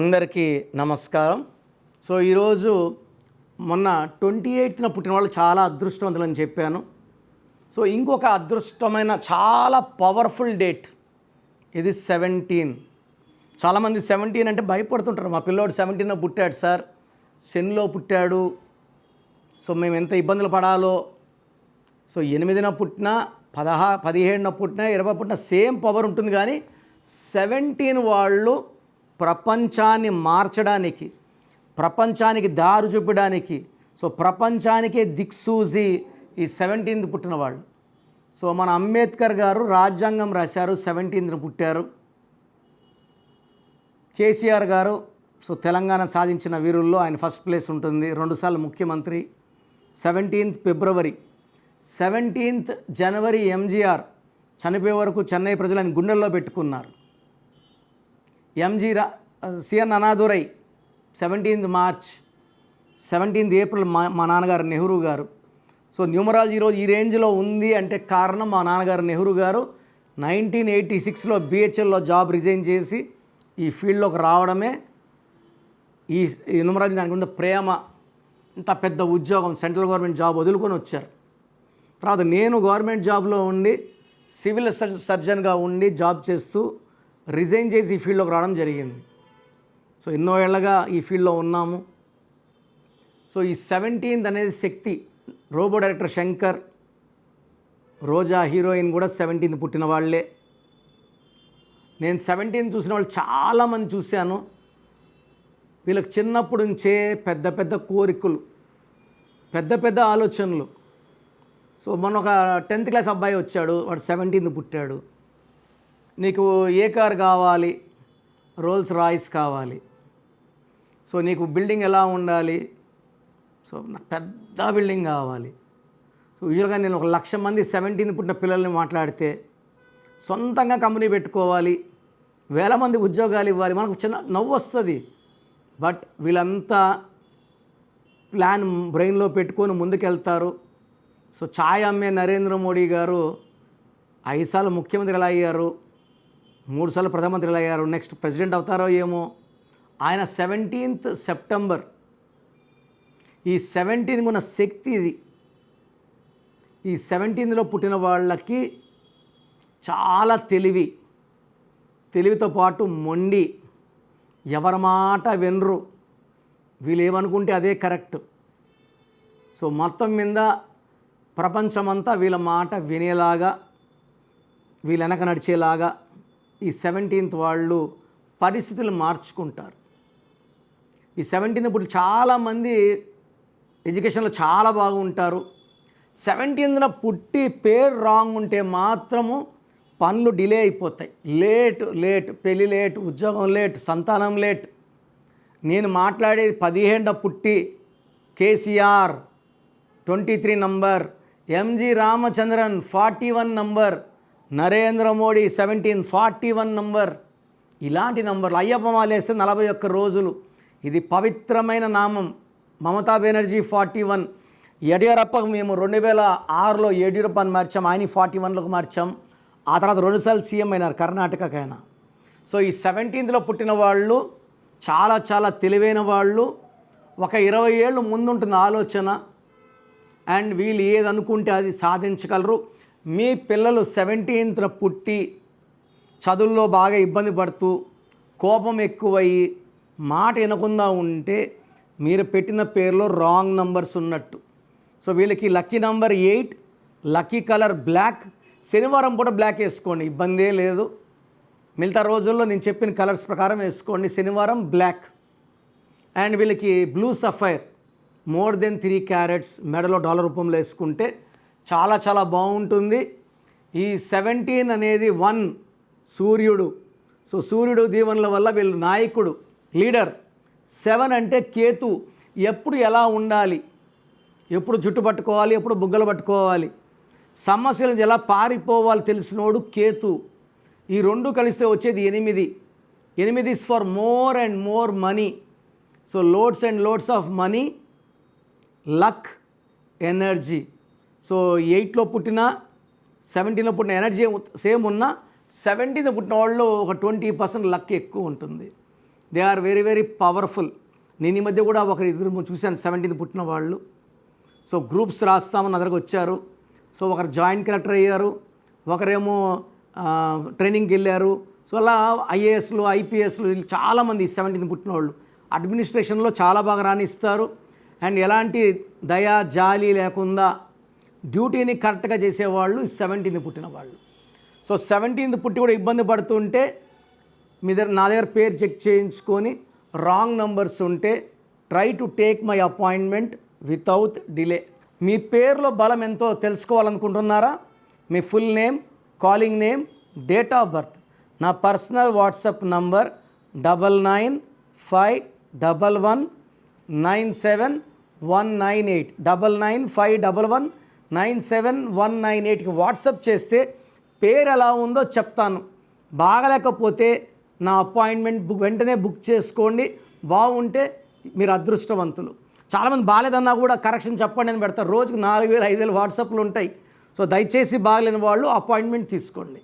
అందరికీ నమస్కారం. సో ఈరోజు మొన్న 28న పుట్టిన వాళ్ళు చాలా అదృష్టవంతులని చెప్పాను. సో ఇంకొక అదృష్టమైన చాలా పవర్ఫుల్ డేట్ ఇది 17. చాలామంది 17 అంటే భయపడుతుంటారు. మా పిల్లోడు 17న పుట్టాడు సార్, శనిలో పుట్టాడు, సో మేము ఎంత ఇబ్బందులు పడాలో. సో 8న పుట్టినా 17న పుట్టినా 20 పుట్టినా సేమ్ పవర్ ఉంటుంది. కానీ 17 వాళ్ళు ప్రపంచాన్ని మార్చడానికి, ప్రపంచానికి దారి చూపడానికి, సో ప్రపంచానికే దిక్సూచి ఈ 17th పుట్టిన వాళ్ళు. సో మన అంబేద్కర్ గారు రాజ్యాంగం రాశారు, 17th పుట్టారు. కేసీఆర్ గారు సో తెలంగాణ సాధించిన వీరుల్లో ఆయన ఫస్ట్ ప్లేస్ ఉంటుంది, 2 సార్లు ముఖ్యమంత్రి. 17th ఫిబ్రవరి, 17th జనవరి ఎంజీఆర్ చనిపోయే వరకు చెన్నై ప్రజలు ఆయన గుండెల్లో పెట్టుకున్నారు. CN Annadurai 17th March, 17th April మా నాన్నగారు నెహ్రూ గారు. సో న్యూమరాలజీ ఈరోజు ఈ రేంజ్లో ఉంది అంటే కారణం మా నాన్నగారు నెహ్రూ గారు 1986లో బిహెచ్ఎల్లో జాబ్ రిజైన్ చేసి ఈ ఫీల్డ్లోకి రావడమే. ఈ న్యూమరాలజీ దానికి ఉన్న ప్రేమ, ఇంత పెద్ద ఉద్యోగం, సెంట్రల్ గవర్నమెంట్ జాబ్ వదులుకొని వచ్చారు. తర్వాత నేను గవర్నమెంట్ జాబ్లో ఉండి సివిల్ సర్జన్గా ఉండి జాబ్ చేస్తూ రిజైన్ చేసి ఈ ఫీల్డ్లోకి రావడం జరిగింది. సో ఎన్నో ఏళ్ళగా ఈ ఫీల్డ్లో ఉన్నాము. సో ఈ 17th అనేది శక్తి. రోబో డైరెక్టర్ శంకర్, రోజా హీరోయిన్ కూడా 17th పుట్టిన వాళ్ళే. నేను 17th చూసిన వాళ్ళు చాలామంది చూశాను. వీళ్ళకి చిన్నప్పటి నుంచే పెద్ద పెద్ద కోరికలు, పెద్ద పెద్ద ఆలోచనలు. సో మొన్న ఒక 10th క్లాస్ అబ్బాయి వచ్చాడు, వాడు 17th పుట్టాడు. నీకు ఏ కార్ కావాలి? రోల్స్ రాయిస్ కావాలి. సో నీకు బిల్డింగ్ ఎలా ఉండాలి? సో నాకు పెద్ద బిల్డింగ్ కావాలి. సో యూజువల్గా నేను 1,00,000 మంది 17th పుట్టిన పిల్లల్ని మాట్లాడితే సొంతంగా కంపెనీ పెట్టుకోవాలి, 1000 మంది ఉద్యోగాలు ఇవ్వాలి, మనకు చిన్న నవ్వు వస్తుంది. బట్ వీళ్ళంతా ప్లాన్ బ్రెయిన్లో పెట్టుకొని ముందుకెళ్తారు. సో ఛాయ్ అమ్మే నరేంద్ర మోడీ గారు 5 సార్లు ముఖ్యమంత్రి ఎలా అయ్యారు, 3 సార్లు ప్రధానమంత్రి ఎలా అయ్యారు, నెక్స్ట్ ప్రెసిడెంట్ అవుతారో ఏమో. ఆయన 17th సెప్టెంబర్, ఈ 17th ఉన్న శక్తి ఇది. ఈ 17thలో పుట్టిన వాళ్ళకి చాలా తెలివితో పాటు మొండి, ఎవరి మాట వినరు, వీళ్ళు ఏమనుకుంటే అదే కరెక్ట్. సో మొత్తం మీద ప్రపంచమంతా వీళ్ళ మాట వినేలాగా, వీళ్ళ వెనక నడిచేలాగా ఈ 17th వాళ్ళు పరిస్థితులు మార్చుకుంటారు. ఈ 17th ఇప్పుడు చాలామంది ఎడ్యుకేషన్లో చాలా బాగుంటారు. 17th పుట్టి పేరు రాంగ్ ఉంటే మాత్రము పనులు డిలే అయిపోతాయి. లేట్ పెళ్ళి లేట్, ఉద్యోగం లేట్, సంతానం లేట్. నేను మాట్లాడేది 15 పుట్టి KCR 23 number, MG Ramachandran 41 number, Narendra Modi 17 41 number. ఇలాంటి నంబర్లు. అయ్యప్ప మాలేస్తే 41 రోజులు. ఇది పవిత్రమైన నామం. మమతా బెనర్జీ 41. యడియూరప్పకు మేము 2006లో యడియూరప్పని మార్చాం, ఆయన 41లోకి మార్చాం. ఆ తర్వాత 2 సార్లు సీఎం అయినారు కర్ణాటకకైనా. సో ఈ 17thలో పుట్టిన వాళ్ళు చాలా చాలా తెలివైన వాళ్ళు. ఒక 20 ఏళ్ళు ముందుంటున్న ఆలోచన, అండ్ వీళ్ళు ఏది అనుకుంటే అది సాధించగలరు. మీ పిల్లలు 17th పుట్టి చదువుల్లో బాగా ఇబ్బంది పడుతూ కోపం ఎక్కువయ్యి మాట వినకుండా ఉంటే మీరు పెట్టిన పేరులో రాంగ్ నంబర్స్ ఉన్నట్టు. సో వీళ్ళకి lucky number 8, lucky colour black. శనివారం కూడా బ్లాక్ వేసుకోండి, ఇబ్బందే లేదు. మిగతా రోజుల్లో నేను చెప్పిన కలర్స్ ప్రకారం వేసుకోండి. శనివారం బ్లాక్. అండ్ వీళ్ళకి blue sapphire more than 3 carats మెడలో డాలర్ రూపంలో వేసుకుంటే చాలా చాలా బాగుంటుంది. ఈ 17 అనేది 1 సూర్యుడు. సో సూర్యుడు దీవెనల వల్ల వీళ్ళు నాయకుడు, లీడర్. 7 అంటే కేతు, ఎప్పుడు ఎలా ఉండాలి, ఎప్పుడు జుట్టు పట్టుకోవాలి, ఎప్పుడు బుగ్గలు పట్టుకోవాలి, సమస్యల నుంచి ఎలా పారిపోవాలి తెలిసినోడు కేతు. ఈ 2 కలిస్తే వచ్చేది 8. 8 is for more and more money. So loads and loads of money, luck, energy. So 8లో పుట్టిన 17లో పుట్టిన ఎనర్జీ సేమ్ ఉన్న 17th పుట్టిన వాళ్ళు ఒక 20% లక్ ఎక్కువ ఉంటుంది. They are very very powerful. నేను ఈ మధ్య కూడా ఒకరు ఇద్దరు చూశాను 17th పుట్టిన వాళ్ళు. సో గ్రూప్స్ రాస్తామని నా దగ్గరకు వచ్చారు. సో ఒకరు జాయింట్ కలెక్టర్ అయ్యారు, ఒకరేమో ట్రైనింగ్కి వెళ్ళారు. సో అలా ఐఏఎస్లు ఐపీఎస్లు చాలామంది 17th పుట్టిన వాళ్ళు అడ్మినిస్ట్రేషన్లో చాలా బాగా రాణిస్తారు. అండ్ ఎలాంటి దయా జాలి లేకుండా డ్యూటీని కరెక్ట్గా చేసేవాళ్ళు 17th పుట్టిన వాళ్ళు. సో 17th పుట్టి కూడా ఇబ్బంది పడుతుంటే నా దగ్గర పేరు చెక్ చేయించుకొని రాంగ్ నంబర్స్ ఉంటే try to take my appointment without delay. మీ పేరులో బలం ఎంతో తెలుసుకోవాలనుకుంటున్నారా? మీ full name, calling name, date of birth, నా పర్సనల్ వాట్సాప్ నంబర్ 9951197198 9951197198కి వాట్సాప్ చేస్తే పేరు ఎలా ఉందో చెప్తాను. బాగలేకపోతే నా అపాయింట్మెంట్ వెంటనే బుక్ చేసుకోండి. బాగుంటే మీరు అదృష్టవంతులు. చాలామంది బాగాలేదన్నా కూడా కరెక్షన్ చెప్పండి అని పెడతారు. రోజుకు 4000 5000 వాట్సాప్లు ఉంటాయి. సో దయచేసి బాగలేని వాళ్ళు అపాయింట్మెంట్ తీసుకోండి.